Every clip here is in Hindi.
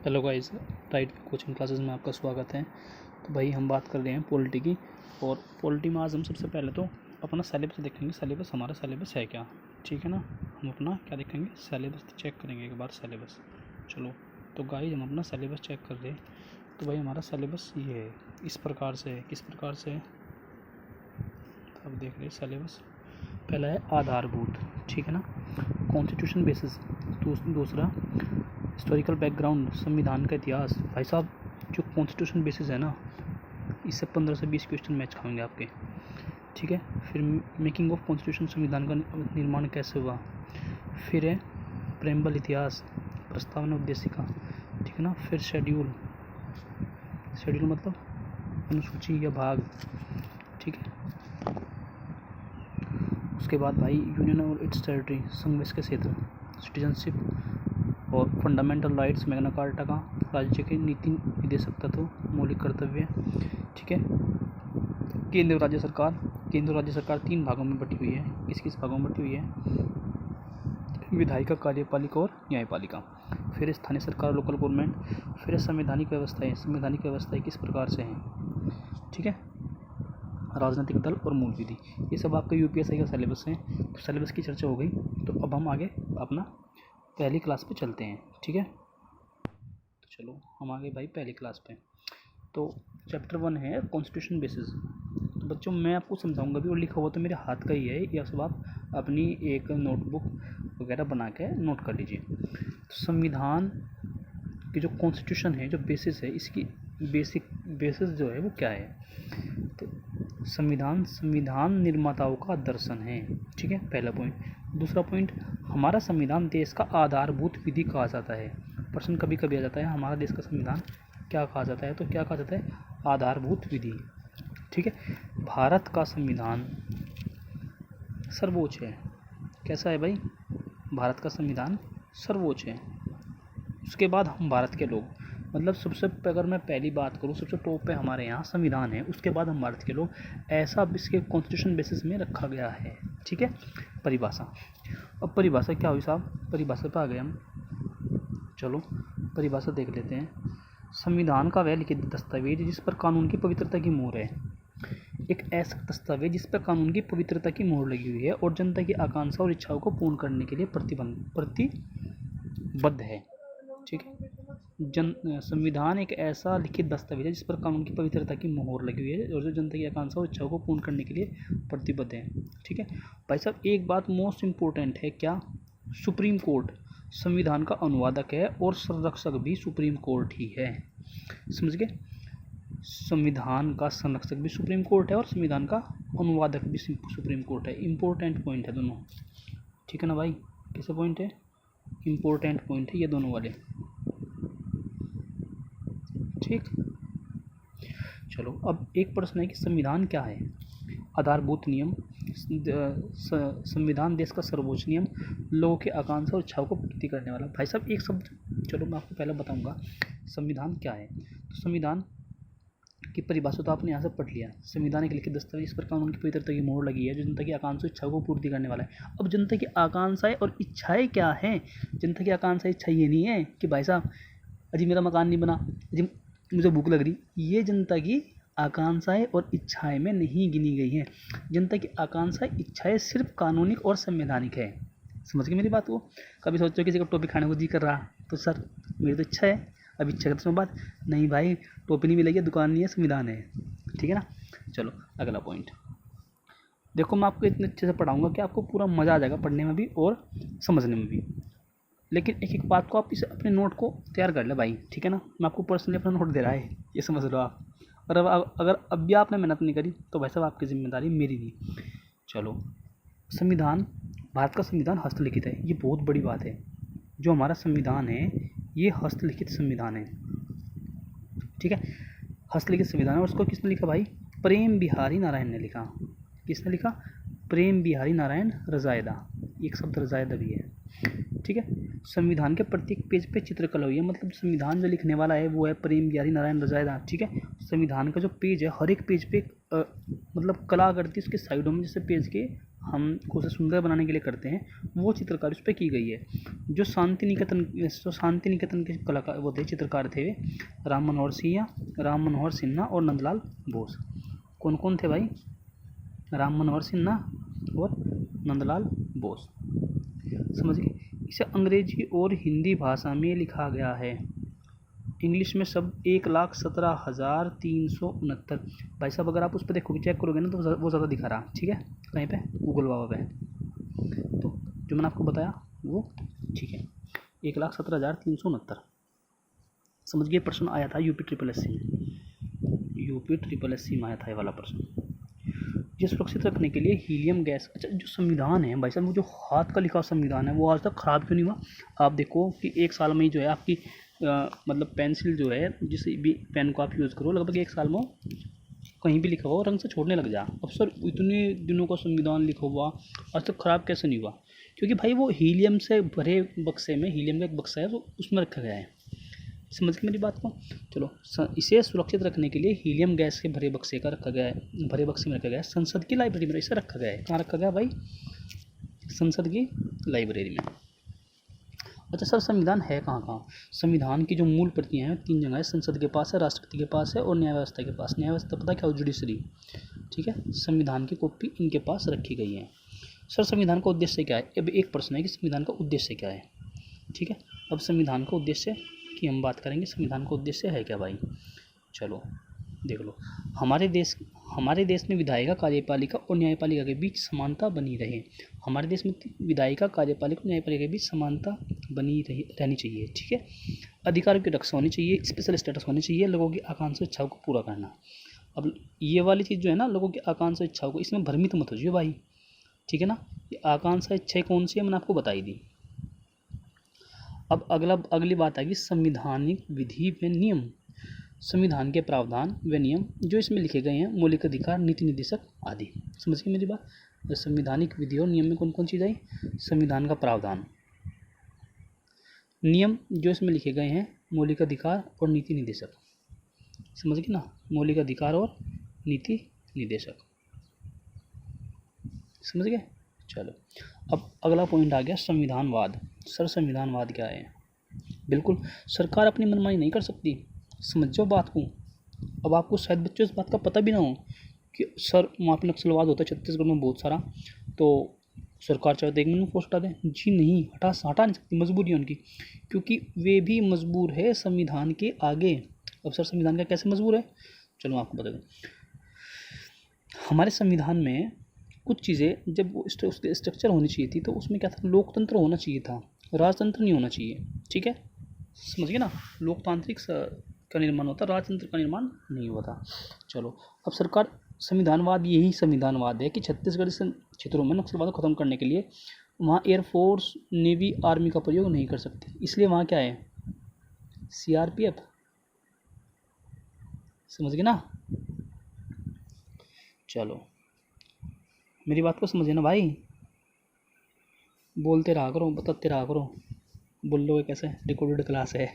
Hello guys, right coaching classes में आपका स्वागत है। तो भाई हम बात कर रहे हैं पॉलिटी की। और पॉलिटी में आज हम सबसे पहले तो अपना सिलेबस देखेंगे। सिलेबस हमारा सिलेबस है क्या, ठीक है ना। हम अपना क्या देखेंगे, सिलेबस चेक करेंगे एक बार सिलेबस। चलो तो गाइस हम अपना सिलेबस चेक कर रहे हैं। तो भाई हमारा सिलेबस ये है, इस प्रकार से है। किस प्रकार से है अब देख रहे सिलेबस। पहला है आधारभूत, ठीक है ना, कॉन्स्टिट्यूशन बेसिस। दूसरा हिस्टोरिकल बैकग्राउंड, संविधान का इतिहास। भाई साहब जो कॉन्स्टिट्यूशन बेसिस है ना, इससे 15 से 20 क्वेश्चन मैच खाएंगे आपके, ठीक है। फिर मेकिंग ऑफ कॉन्स्टिट्यूशन, संविधान का निर्माण कैसे हुआ। फिर है प्रेम्बल इतिहास, प्रस्तावना उद्देशिका, ठीक है ना। फिर शेड्यूल मतलब अनुसूची या भाग, ठीक है। उसके बाद भाई यूनियन और इट्स टेरिटरी, संघ के क्षेत्र, सिटीजनशिप और फंडामेंटल राइट्स, मैग्ना कार्टा का, राज्य के नीति निदेशक तत्व, मौलिक कर्तव्य, ठीक है। केंद्र और राज्य सरकार 3 भागों में बटी हुई है। किस भागों में बटी हुई है, विधायिका, कार्यपालिका और न्यायपालिका। फिर स्थानीय सरकार, लोकल गवर्नमेंट। फिर संवैधानिक व्यवस्थाएं किस प्रकार से हैं, ठीक है। राजनीतिक दल और मूल विधि, ये सब आपका यूपीएससी का सिलेबस है। तो सिलेबस की चर्चा हो गई, तो अब हम आगे अपना पहली क्लास पे चलते हैं, ठीक है। तो चलो हम आगे भाई पहली क्लास पे। तो चैप्टर 1 है कॉन्स्टिट्यूशन बेसिस। तो बच्चों मैं आपको समझाऊंगा भी, और लिखा हुआ तो मेरे हाथ का ही है, या सब आप अपनी एक नोटबुक वगैरह बना के नोट कर लीजिए। तो संविधान की जो कॉन्स्टिट्यूशन है, जो बेसिस है, इसकी बेसिस जो है वो क्या है। तो संविधान निर्माताओं का दर्शन है, ठीक है, पहला पॉइंट। दूसरा पॉइंट, हमारा संविधान देश का आधारभूत विधि कहा जाता है। प्रश्न कभी कभी आ जाता है, हमारा देश का संविधान क्या कहा जाता है, तो क्या कहा जाता है, आधारभूत विधि, ठीक है। भारत का संविधान सर्वोच्च है। कैसा है भाई, भारत का संविधान सर्वोच्च है। उसके बाद हम भारत के लोग, मतलब सबसे अगर मैं पहली बात करूँ, सबसे टॉप पे हमारे यहाँ संविधान है, उसके बाद हम भारत के लोग, ऐसा इसके कॉन्स्टिट्यूशन बेसिस में रखा गया है, ठीक है। परिभाषा, अब परिभाषा क्या हुई साहब, परिभाषा पे आ गए हम। चलो परिभाषा देख लेते हैं। संविधान का वह लिखित दस्तावेज जिस पर कानून की पवित्रता की मोहर है। एक ऐसा दस्तावेज जिस पर कानून की पवित्रता की मोहर लगी हुई है और जनता की आकांक्षा और इच्छाओं को पूर्ण करने के लिए प्रतिबद्ध है, ठीक है। संविधान एक ऐसा लिखित दस्तावेज है जिस पर कानून की पवित्रता की मोहर लगी हुई है और जो जनता की आकांक्षा और इच्छाओं को पूर्ण करने के लिए प्रतिबद्ध है, ठीक है। भाई साहब एक बात मोस्ट इम्पोर्टेंट है, क्या, सुप्रीम कोर्ट संविधान का अनुवादक है और संरक्षक भी सुप्रीम कोर्ट ही है, समझ गए। संविधान का संरक्षक भी सुप्रीम कोर्ट है और संविधान का अनुवादक भी सुप्रीम कोर्ट है। इम्पोर्टेंट पॉइंट है दोनों, ठीक है ना भाई। कैसे पॉइंट है, इम्पोर्टेंट पॉइंट है ये दोनों वाले, ठीक। चलो अब एक प्रश्न है कि संविधान क्या है। आधारभूत नियम, संविधान देश का सर्वोच्च नियम, लोगों की आकांक्षा और इच्छाओं को पूर्ति करने वाला। भाई साहब एक शब्द, चलो मैं आपको पहले बताऊंगा संविधान क्या है। तो संविधान की परिभाषा तो आपने यहाँ से पढ़ लिया। संविधान एक लिखित दस्तावेज इस पर कानून की पवित्रता की मोहर लगी है, जो जनता की आकांक्षा इच्छाओं को पूर्ति करने वाला है। अब जनता की आकांक्षाएं और इच्छाएं क्या हैं। जनता की आकांक्षा इच्छा ये नहीं है कि भाई साहब अजी मेरा मकान नहीं बना, अजी मुझे भूख लग रही, ये जनता की आकांक्षाएं और इच्छाएं में नहीं गिनी गई हैं। जनता की आकांक्षाएं इच्छाएं सिर्फ कानूनिक और संवैधानिक है, समझ गए मेरी बात को। कभी सोचो किसी को टोपी खाने को जी कर रहा, तो सर मेरी तो इच्छा है, अब इच्छा करते समय बात नहीं भाई, टोपी नहीं मिलेगी, दुकान नहीं है, संविधान है, ठीक है ना। चलो अगला पॉइंट देखो, मैं आपको इतने अच्छे से पढ़ाऊंगा कि आपको पूरा मज़ा आ जाएगा पढ़ने में भी और समझने में भी। लेकिन एक एक बात को आप इसे अपने नोट को तैयार कर ले भाई, ठीक है ना। मैं आपको पर्सनली अपना नोट दे रहा है, ये समझ लो आप। और अगर अब भी आपने मेहनत नहीं करी तो भाई साहब आपकी जिम्मेदारी मेरी नहीं। चलो संविधान, भारत का संविधान हस्तलिखित है, ये बहुत बड़ी बात है। जो हमारा संविधान है ये हस्तलिखित संविधान है, ठीक है। हस्तलिखित संविधान है, और उसको किसने लिखा भाई, प्रेम बिहारी नारायण ने लिखा। किसने लिखा, प्रेम बिहारी नारायण रजायदा, एक शब्द रजायदा भी है, ठीक है। संविधान के प्रत्येक पेज पे चित्रकला हुई है, मतलब संविधान जो लिखने वाला है वो है प्रेम बिहारी नारायण रजायदा, ठीक है। संविधान का जो पेज है, हर एक पेज पे मतलब कला करती है उसके साइडों में, जैसे पेज के हम को उसे सुंदर बनाने के लिए करते हैं, वो चित्रकारी उस पर की गई है। जो शांति निकेतन के कलाकार वो थे, चित्रकार थे वे राम मनोहर सिन्हा और नंदलाल बोस। कौन कौन थे भाई? राम मनोहर सिन्हा और नंदलाल बोस। समझ गए? इसे अंग्रेजी और हिंदी भाषा में लिखा गया है। इंग्लिश में सब 1,17,369। भाई साहब अगर आप उस पर देखोगे, चेक करोगे ना, तो वो ज़्यादा दिखा रहा, ठीक है, कहीं पे गूगल बाबा पे। तो जो मैंने आपको बताया वो ठीक है, 1,17,369। समझ गए? प्रश्न आया था यूपी ट्रिपल एस सी में आया था ये वाला प्रश्न। ये सुरक्षित रखने के लिए हीलियम गैस। अच्छा, जो संविधान है भाई साहब, वो जो हाथ का लिखा संविधान है वो आज तक ख़राब क्यों नहीं हुआ? आप देखो कि एक साल में ही जो है आपकी मतलब पेंसिल जो है, जिस भी पेन को आप यूज़ करो, लगभग एक साल में कहीं भी लिखा हुआ रंग से छोड़ने लग जा। अब सर इतने दिनों का संविधान लिखा हुआ आज तक ख़राब कैसे नहीं हुआ? क्योंकि भाई वो हीलियम से भरे बक्से में, हीलियम का एक बक्सा है वो उसमें रखा गया है। समझ गए मेरी बात को? चलो, इसे सुरक्षित रखने के लिए हीलियम गैस के भरे बक्से में रखा गया है। संसद की लाइब्रेरी में इसे रखा गया है। कहाँ रखा गया भाई? संसद की लाइब्रेरी में। अच्छा सर, संविधान है कहाँ? संविधान की जो मूल प्रतियां हैं 3 जगह है। संसद के पास है, राष्ट्रपति के पास है और न्याय व्यवस्था के पास। न्याय व्यवस्था पता क्या हो? जुडिशरी, ठीक है। संविधान की कॉपी इनके पास रखी गई है। सर संविधान का उद्देश्य क्या है? अब एक प्रश्न है कि संविधान का उद्देश्य क्या है, ठीक है। अब संविधान का उद्देश्य की हम बात करेंगे। संविधान का उद्देश्य है क्या भाई? चलो देख लो। हमारे देश में विधायिका, कार्यपालिका और न्यायपालिका के बीच समानता बनी रहे। हमारे देश में विधायिका, कार्यपालिका और न्यायपालिका के बीच समानता बनी रहनी चाहिए, ठीक है। अधिकारों की रक्षा होनी चाहिए, स्पेशल स्टेटस होनी चाहिए, लोगों की आकांक्षा इच्छाओं को पूरा करना। अब ये वाली चीज़ जो है ना, लोगों की आकांक्षा इच्छाओं को, इसमें भ्रमित मत हो जाइए भाई, ठीक है ना। ये आकांक्षा इच्छाएं कौन सी है मैंने आपको बताई दी। अब अगली बात आएगी संवैधानिक विधि व नियम। संविधान के प्रावधान व नियम जो इसमें लिखे गए हैं, मौलिक अधिकार, नीति निर्देशक आदि। समझ गए मेरी बात? संवैधानिक विधि और नियम में कौन कौन चीज़ आई? संविधान का प्रावधान, नियम जो इसमें लिखे गए हैं, मौलिक अधिकार और नीति निर्देशक। समझ गए ना? मौलिक अधिकार और नीति निर्देशक। समझ गए? चलो, अब अगला पॉइंट आ गया संविधानवाद। सर संविधानवाद क्या है? बिल्कुल, सरकार अपनी मनमानी नहीं कर सकती। समझो बात को। अब आपको शायद बच्चों इस बात का पता भी ना हो कि सर वहाँ पर नक्सलवाद होता है छत्तीसगढ़ में बहुत सारा, तो सरकार चाहे तो 1 महीने में पोस्ट हटा दें। जी नहीं, हटा नहीं सकती, मजबूरी है उनकी, क्योंकि वे भी मजबूर है संविधान के आगे। अब सर संविधान का कैसे मजबूर है? चलो मैं आपको बता दूँ। हमारे संविधान में कुछ चीज़ें जब वो स्ट्रक्चर होनी चाहिए थी, तो उसमें क्या था? लोकतंत्र होना चाहिए था, राजतंत्र नहीं होना चाहिए, ठीक है। समझिए ना, लोकतांत्रिक का निर्माण होता, राजतंत्र का निर्माण नहीं हुआ था। चलो, अब सरकार संविधानवाद, यही संविधानवाद है कि छत्तीसगढ़ से क्षेत्रों में नक्सलवाद को ख़त्म करने के लिए वहाँ एयरफोर्स, नेवी, आर्मी का प्रयोग नहीं कर सकती, इसलिए वहाँ क्या है? CRPF। समझ गए ना? चलो मेरी बात को समझे ना भाई, बोलते रहा करो, बताते रहा करो, बोल लोगे कैसे? रिकॉर्डेड क्लास है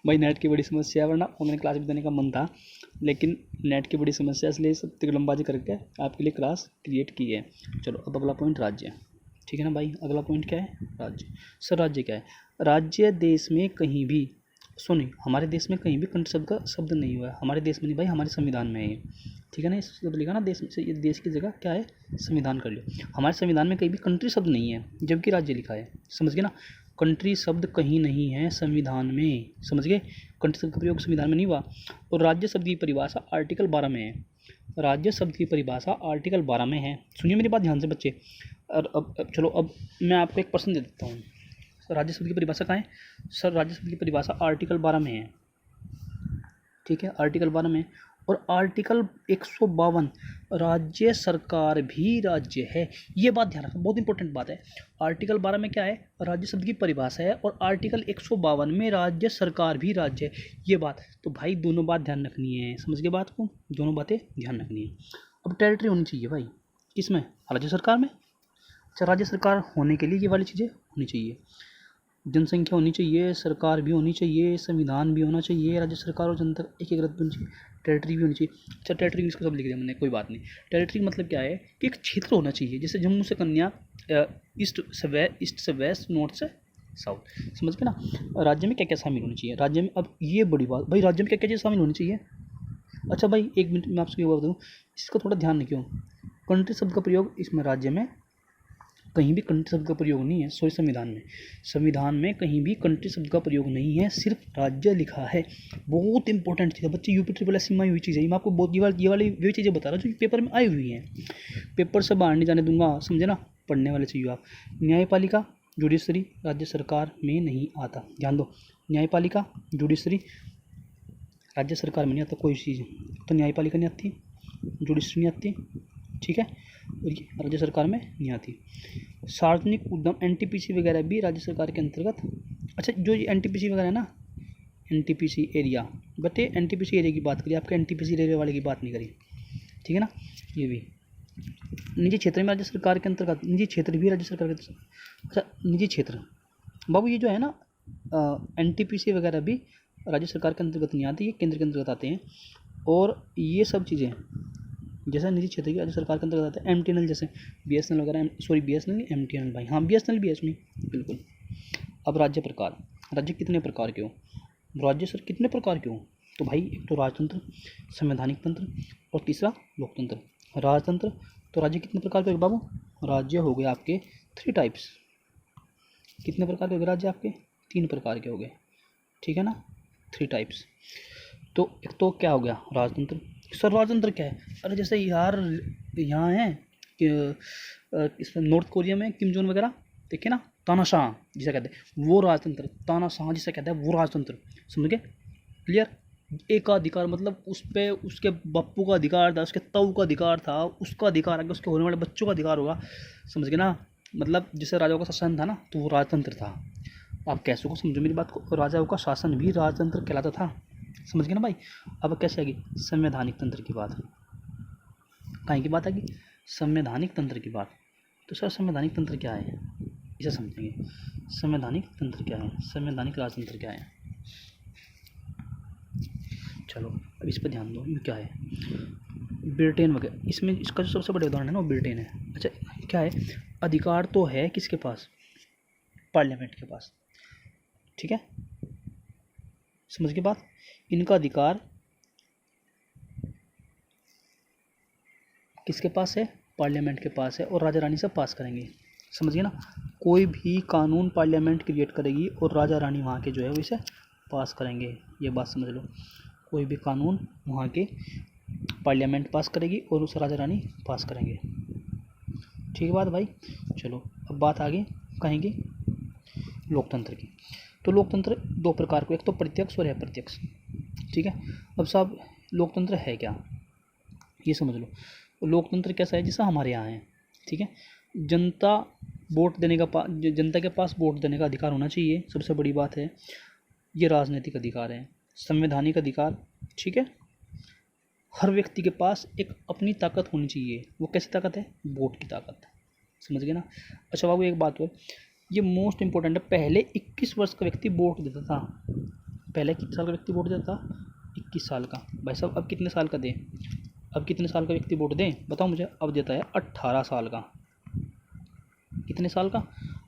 भाई नेट की बड़ी समस्या है, वरना ऑनलाइन क्लास भी देने का मन था, लेकिन नेट की बड़ी समस्या इसलिए सब तिकड़मबाजी करके आपके लिए क्लास क्रिएट की है। चलो, अब अगला पॉइंट राज्य, ठीक है ना भाई। अगला पॉइंट क्या है? राज्य। सर राज्य क्या है? राज्य देश में कहीं भी, सुनिए, हमारे देश में कहीं भी कंट्री शब्द का शब्द नहीं हुआ है। हमारे देश में नहीं भाई, हमारे संविधान में है ये, ठीक है ना। इस शब्द लिखा ना देश में से, ये देश की जगह क्या है? संविधान कर लो। हमारे संविधान में कहीं भी कंट्री शब्द नहीं है, जबकि राज्य लिखा है। समझ गए ना? कंट्री शब्द कहीं नहीं है संविधान में। समझ गए? कंट्री शब्द का प्रयोग संविधान में नहीं हुआ। और राज्य शब्द की परिभाषा आर्टिकल 12 में है। राज्य शब्द की परिभाषा आर्टिकल 12 में है। सुनिए मेरी बात ध्यान से बच्चे। और अब चलो, अब मैं आपको एक प्रश्न दे देता हूँ। राज्य शब्द की परिभाषा कहाँ है? सर राज्य शब्द की परिभाषा आर्टिकल 12 में है, ठीक है, आर्टिकल 12 में। और आर्टिकल 152, राज्य सरकार भी राज्य है। ये बात ध्यान रखना, बहुत इंपॉर्टेंट बात है। आर्टिकल 12 में क्या है? राज्य शब्द की परिभाषा है, और आर्टिकल 152 में राज्य सरकार भी राज्य है। ये बात तो भाई दोनों बात ध्यान रखनी है। समझ गए बात को? दोनों बातें ध्यान रखनी है। अब टेरिटरी होनी चाहिए भाई, किसमें? राज्य सरकार में। अच्छा, राज्य सरकार होने के लिए ये वाली चीज़ें होनी चाहिए। जनसंख्या होनी चाहिए, सरकार भी होनी चाहिए, संविधान भी होना चाहिए, राज्य सरकार और जनता एक रत्न होनी चाहिए, टेरिटरी भी होनी चाहिए। अच्छा टेरिटरी इसका सब लिख दिया मैंने, कोई बात नहीं। टेरिटरी मतलब क्या है कि एक क्षेत्र होना चाहिए, जैसे जम्मू से कन्या, ईस्ट से वेस्ट, नॉर्थ से साउथ, समझ गए ना। राज्य में क्या क्या शामिल होनी चाहिए राज्य में। अब ये बड़ी बात भाई, राज्य में क्या क्या चीज़ शामिल होनी चाहिए। अच्छा भाई एक मिनट मैं आपसे ये बता दूँ, इसका थोड़ा ध्यान रखियो। कंट्री शब्द का प्रयोग इसमें राज्य में कहीं भी कंट्री शब्द का प्रयोग नहीं है। सॉरी, संविधान में कहीं भी कंट्री शब्द का प्रयोग नहीं है, सिर्फ राज्य लिखा है। बहुत इंपॉर्टेंट चीज़ है बच्चे, यूपी ट्रिपल एस में हुई चीज़ है। मैं आपको बहुत ये वाली वही चीज़ें बता रहा हूँ जो पेपर में आई हुई हैं। पेपर से बाहर नहीं जाने दूंगा, समझे ना, पढ़ने वाले चाहिए आप। न्यायपालिका जुडिशरी राज्य सरकार में नहीं आता, ध्यान दो। न्यायपालिका जुडिशरी राज्य सरकार में नहीं आता कोई चीज़, तो न्यायपालिका नहीं आती, जुडिशरी नहीं आती, ठीक है, और ये राज्य सरकार में नहीं आती। सार्वजनिक उद्यम एनटीपीसी वगैरह भी राज्य सरकार के अंतर्गत। अच्छा जो ये एनटीपीसी वगैरह है ना, एनटीपीसी एरिया, बट ये एनटीपीसी एरिया की बात करिए, आपके एनटीपीसी रेलवे वाले की बात नहीं करी, ठीक है ना। ये भी निजी क्षेत्र में राज्य सरकार के अंतर्गत, निजी क्षेत्र भी राज्य सरकार के। अच्छा निजी क्षेत्र बाबू, ये जो है ना एनटीपीसी वगैरह भी राज्य सरकार के अंतर्गत नहीं आती, ये केंद्र के अंतर्गत आते हैं। और ये सब चीज़ें जैसा निजी क्षेत्र की राज्य सरकार के अंतर्गत आता है। एमटीएनएल जैसे बीएसएनएल वगैरह, सॉरी बीएसएनएल नहीं एमटीएनएल भाई, हाँ बीएसएनएल भी है इसमें, बिल्कुल। अब राज्य प्रकार, राज्य कितने प्रकार के हो, राज्य सर कितने प्रकार के हो, तो भाई एक तो राजतंत्र, संवैधानिक तंत्र, और तीसरा लोकतंत्र। राजतंत्र तो राज्य कितने प्रकार के हो बाबू, राज्य हो गए आपके 3 टाइप्स। कितने प्रकार के हो गए राज्य आपके, 3 प्रकार के हो गए, ठीक है ना, 3 टाइप्स। तो एक तो क्या हो गया राजतंत्र। सर राजतंत्र क्या है, अरे जैसे यार यहाँ है कि इसमें नॉर्थ कोरिया में किम जोन वगैरह, देखिए ना, तानाशाह जिसे कहते हैं वो राजतंत्र, तानाशाह जिसे कहते हैं वो राजतंत्र, समझ गए, क्लियर। एकाधिकार मतलब उस पर उसके बप्पू का अधिकार था, उसके ताऊ का अधिकार था, उसका अधिकार आगे उसके होने वाले बच्चों का अधिकार होगा, समझ गए ना। मतलब जैसे राजाओं का शासन था ना, तो वो राजतंत्र था। आप कैसे को समझो मेरी बात को, राजाओं का शासन भी राजतंत्र कहलाता था, समझ गए ना भाई। अब कैसे आएगी संवैधानिक तंत्र की बात, कहीं की बात आ गई, संवैधानिक तंत्र की बात। तो सर संवैधानिक तंत्र क्या है, इसे समझेंगे। संवैधानिक तंत्र क्या है, संवैधानिक राजतंत्र क्या है, चलो अब इस पर ध्यान दो। ये क्या है, ब्रिटेन वगैरह, इसमें इसका जो सबसे बड़ा उदाहरण है ना वो ब्रिटेन है। अच्छा क्या है, अधिकार तो है किसके पास, पार्लियामेंट के पास, ठीक है, समझ के बात। इनका अधिकार किसके पास है, पार्लियामेंट के पास है, और राजा रानी सब पास करेंगे, समझिए ना। कोई भी कानून पार्लियामेंट क्रिएट करेगी और राजा रानी वहाँ के जो है वो इसे पास करेंगे, ये बात समझ लो। कोई भी कानून वहाँ के पार्लियामेंट पास करेगी और उसे राजा रानी पास करेंगे, ठीक है बात भाई। चलो अब बात आगे कहेंगे लोकतंत्र की। तो लोकतंत्र 2 प्रकार को, एक तो प्रत्यक्ष और अप्रत्यक्ष, ठीक है। अब साहब लोकतंत्र है क्या, ये समझ लो। लोकतंत्र कैसा है, जैसा हमारे यहाँ है, ठीक है। जनता वोट देने का जनता के पास वोट देने का अधिकार होना चाहिए, सबसे बड़ी बात है। ये राजनीतिक अधिकार है, संवैधानिक अधिकार, ठीक है। हर व्यक्ति के पास एक अपनी ताकत होनी चाहिए, वो कैसी ताकत है, वोट की ताकत, समझ गए ना। अच्छा बाबू एक बात हो, ये मोस्ट इंपॉर्टेंट है, पहले 21 वर्ष का व्यक्ति वोट देता था, पहले कितने साल का व्यक्ति वोट देता था, 21 साल का। भाई साहब अब कितने साल का दें, अब कितने साल का व्यक्ति वोट दें बताओ मुझे, अब देता है 18 साल का। कितने साल का,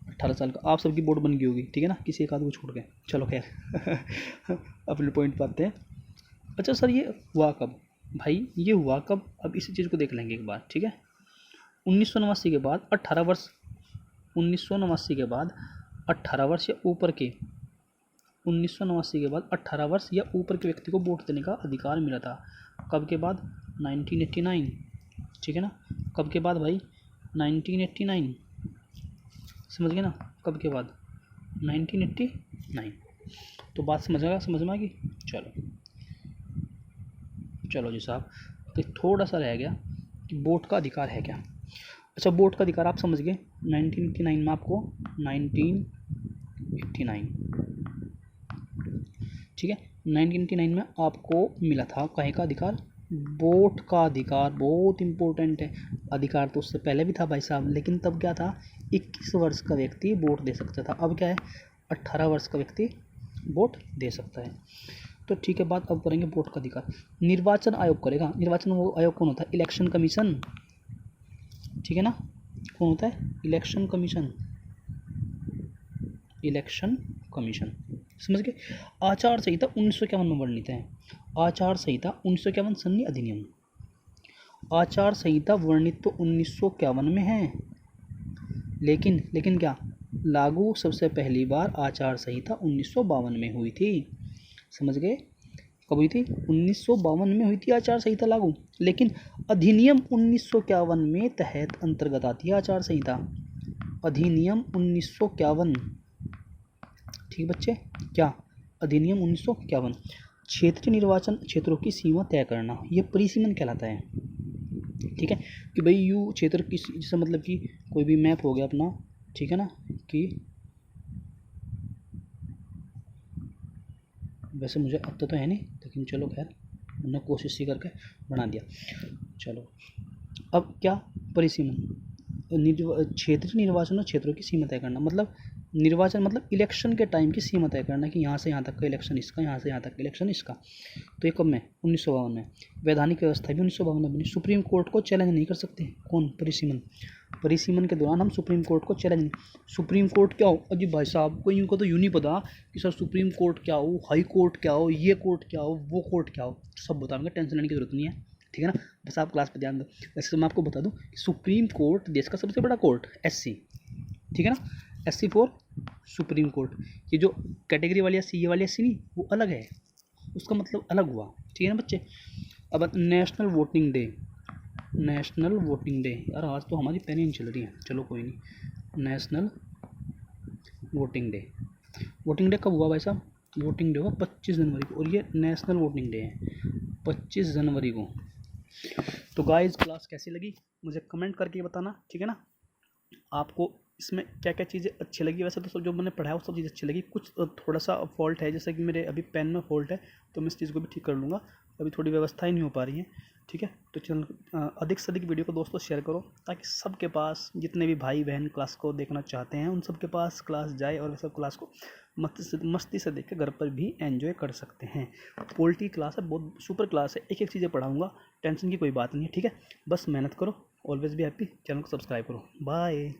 18 साल का। आप सबकी वोट बन गई होगी, ठीक है ना, किसी एक आदमी को छोड़ के, चलो खैर अपने पॉइंट पर आते हैं। अच्छा सर ये हुआ कब, भाई ये हुआ कब, अब इसी चीज़ को देख लेंगे एक बार, ठीक है। 1989 के बाद 18 वर्ष, 1989 के बाद 18 वर्ष या ऊपर के, 1989 के बाद 18 वर्ष या ऊपर के व्यक्ति को वोट देने का अधिकार मिला था। कब के बाद, 1989, ठीक है ना। कब के बाद भाई, 1989, समझ गए ना, कब के बाद, 1989। तो बात समझ में आ गई। चलो जी साहब, तो थोड़ा सा रह गया कि वोट का अधिकार है क्या। अच्छा वोट का अधिकार आप समझ गए, 1989 में आपको, 1989, ठीक है, 1989 में आपको मिला था कहीं का अधिकार, वोट का अधिकार। बहुत इंपॉर्टेंट है, अधिकार तो उससे पहले भी था भाई साहब, लेकिन तब क्या था, 21 वर्ष का व्यक्ति वोट दे सकता था, अब क्या है, 18 वर्ष का व्यक्ति वोट दे सकता है। तो ठीक है, बात अब करेंगे वोट का अधिकार। निर्वाचन आयोग करेगा। निर्वाचन वो आयोग कौन होता है? इलेक्शन कमीशन, ठीक है ना। कौन होता है? इलेक्शन कमीशन, इलेक्शन कमीशन, समझ गए। आचार संहिता 1951 में वर्णित है। आचार संहिता 1951 सन्नी अधिनियम। आचार संहिता वर्णित तो 1951 में है, लेकिन क्या लागू सबसे पहली बार आचार संहिता 1952 में हुई थी। समझ गए? कब हुई थी? 1952 में हुई थी आचार संहिता लागू, लेकिन अधिनियम 1951 में तहत अंतर्गत आती है आचार संहिता। अधिनियम 1951, ठीक बच्चे, क्या अधिनियम 1951। क्षेत्रीय निर्वाचन क्षेत्रों की सीमा तय करना, ये परिसीमन कहलाता है, ठीक है। कि भाई यू क्षेत्र की, जैसे मतलब कि कोई भी मैप हो गया अपना, ठीक है ना, कि वैसे मुझे अब तो है नहीं, लेकिन चलो खैर मैंने कोशिश ही करके बना दिया। चलो अब क्या परिसीमन, क्षेत्रीय निर्वाचन और क्षेत्रों की सीमा तय करना, मतलब निर्वाचन मतलब इलेक्शन के टाइम की सीमा तय करना कि यहाँ से यहाँ तक का इलेक्शन इसका, यहाँ से यहाँ तक का इलेक्शन इसका। तो ये कब में? 1952 में। वैधानिक व्यवस्था भी 1952 में बनी। सुप्रीम कोर्ट को चैलेंज नहीं कर सकते कौन? परिसीमन। परिसीमन के दौरान हम सुप्रीम कोर्ट को चैलेंज नहीं। सुप्रीम कोर्ट क्या हो? अजी भाई साहब कोई इनको तो यूँ नहीं पता कि सर सुप्रीम कोर्ट क्या हो, हाई कोर्ट क्या हो, ये कोर्ट क्या हो, वो कोर्ट क्या हो, सब बताऊँगा, टेंशन लेने की जरूरत नहीं है, ठीक है ना। बस आप क्लास पर ध्यान दो। वैसे तो मैं आपको बता दूं कि सुप्रीम कोर्ट देश का सबसे बड़ा कोर्ट, एससी, ठीक है ना। SC for supreme court. ये जो कैटेगरी वाली एससी, ये वाली एससी नहीं, वो अलग है, उसका मतलब अलग हुआ, ठीक है ना बच्चे। अब national voting day, national voting day, यार आज तो हमारी पेन ही नहीं चल रही है, चलो कोई नहीं। National voting day, voting day कब हुआ भाई साहब? वोटिंग डे हुआ 25 जनवरी को, और ये नेशनल वोटिंग डे है 25 जनवरी को। तो गाइस क्लास कैसी लगी मुझे कमेंट करके बताना, ठीक है ना। आपको इसमें क्या क्या चीज़ें अच्छी लगी? वैसे तो सब जो मैंने पढ़ाया वो सब चीज़ें अच्छी लगी, कुछ थोड़ा सा फॉल्ट है, जैसे कि मेरे अभी पेन में फॉल्ट है, तो मैं इस चीज़ को भी ठीक कर लूँगा। अभी थोड़ी व्यवस्था ही नहीं हो पा रही है, ठीक है। तो चैनल अधिक से अधिक वीडियो को दोस्तों शेयर करो, ताकि सबके पास, जितने भी भाई बहन क्लास को देखना चाहते हैं उन सबके पास क्लास जाए, और वे सब क्लास को मस्ती से देख के घर पर भी एंजॉय कर सकते हैं। पोल्ट्री क्लास है, बहुत सुपर क्लास है, एक एक चीज़ें पढ़ाऊँगा, टेंशन की कोई बात नहीं है, ठीक है। बस मेहनत करो, ऑलवेज बी हैप्पी, चैनल को सब्सक्राइब करो, बाय।